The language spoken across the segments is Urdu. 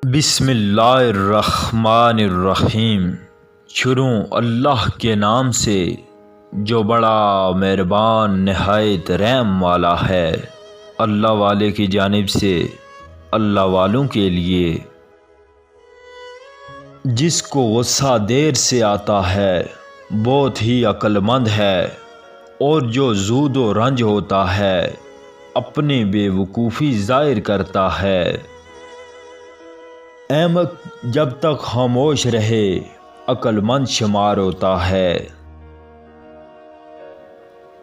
بسم اللہ الرحمن الرحیم۔ شروع اللہ کے نام سے جو بڑا مہربان نہایت رحم والا ہے۔ اللہ والے کی جانب سے اللہ والوں کے لیے۔ جس کو غصہ دیر سے آتا ہے بہت ہی عقل مند ہے، اور جو زود و رنج ہوتا ہے اپنی بے وقوفی ظاہر کرتا ہے۔ احمق جب تک خاموش رہے عقل مند شمار ہوتا ہے۔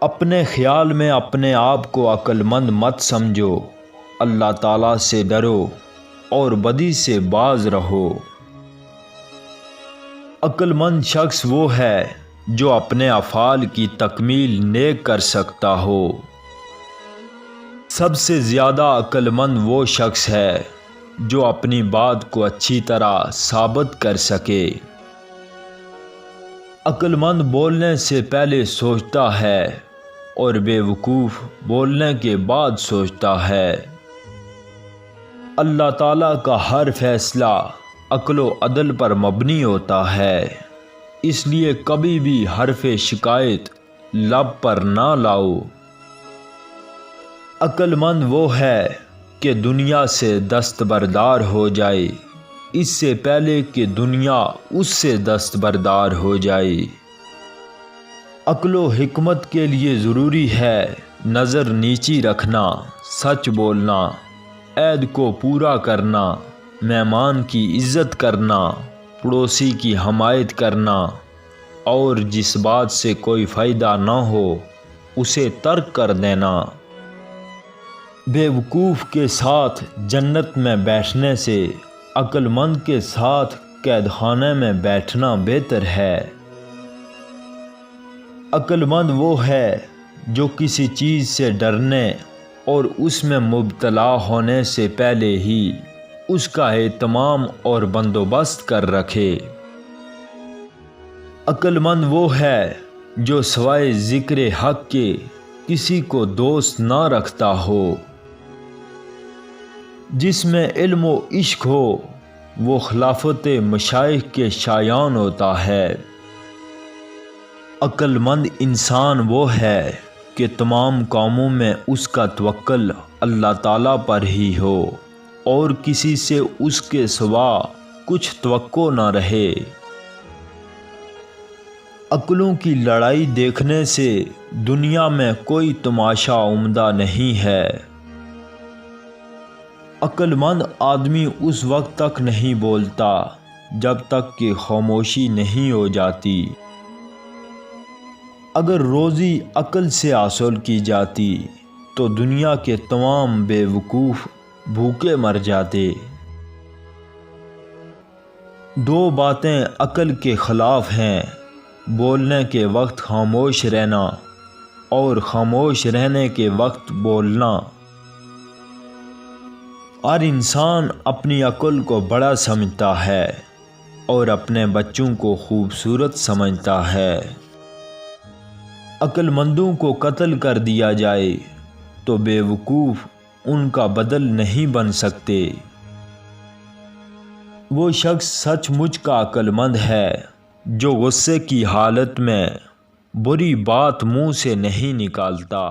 اپنے خیال میں اپنے آپ کو عقل مند مت سمجھو، اللہ تعالیٰ سے ڈرو اور بدی سے باز رہو۔ عقل مند شخص وہ ہے جو اپنے افعال کی تکمیل نیک کر سکتا ہو۔ سب سے زیادہ عقل مند وہ شخص ہے جو اپنی بات کو اچھی طرح ثابت کر سکے۔ عقل مند بولنے سے پہلے سوچتا ہے اور بے وقوف بولنے کے بعد سوچتا ہے۔ اللہ تعالیٰ کا ہر فیصلہ عقل و عدل پر مبنی ہوتا ہے، اس لیے کبھی بھی حرف شکایت لب پر نہ لاؤ۔ عقل مند وہ ہے کہ دنیا سے دستبردار ہو جائے اس سے پہلے کہ دنیا اس سے دستبردار ہو جائے۔ عقل و حکمت کے لیے ضروری ہے نظر نیچی رکھنا، سچ بولنا، عہد کو پورا کرنا، مہمان کی عزت کرنا، پڑوسی کی حمایت کرنا، اور جس بات سے کوئی فائدہ نہ ہو اسے ترک کر دینا۔ بے وقوف کے ساتھ جنت میں بیٹھنے سے عقل مند کے ساتھ قید خانے میں بیٹھنا بہتر ہے۔ عقل مند وہ ہے جو کسی چیز سے ڈرنے اور اس میں مبتلا ہونے سے پہلے ہی اس کا اہتمام اور بندوبست کر رکھے۔ عقل مند وہ ہے جو سوائے ذکر حق کے کسی کو دوست نہ رکھتا ہو۔ جس میں علم و عشق ہو وہ خلافت مشائخ کے شایان ہوتا ہے۔ عقل مند انسان وہ ہے کہ تمام کاموں میں اس کا توکل اللہ تعالیٰ پر ہی ہو اور کسی سے اس کے سوا کچھ توقع نہ رہے۔ عقلوں کی لڑائی دیکھنے سے دنیا میں کوئی تماشا عمدہ نہیں ہے۔ عقل مند آدمی اس وقت تک نہیں بولتا جب تک کہ خاموشی نہیں ہو جاتی۔ اگر روزی عقل سے حاصل کی جاتی تو دنیا کے تمام بے وقوف بھوکے مر جاتے۔ دو باتیں عقل کے خلاف ہیں، بولنے کے وقت خاموش رہنا اور خاموش رہنے کے وقت بولنا۔ ہر انسان اپنی عقل کو بڑا سمجھتا ہے اور اپنے بچوں کو خوبصورت سمجھتا ہے۔ عقل مندوں کو قتل کر دیا جائے تو بے وقوف ان کا بدل نہیں بن سکتے۔ وہ شخص سچ مچ کا عقل مند ہے جو غصے کی حالت میں بری بات منہ سے نہیں نکالتا۔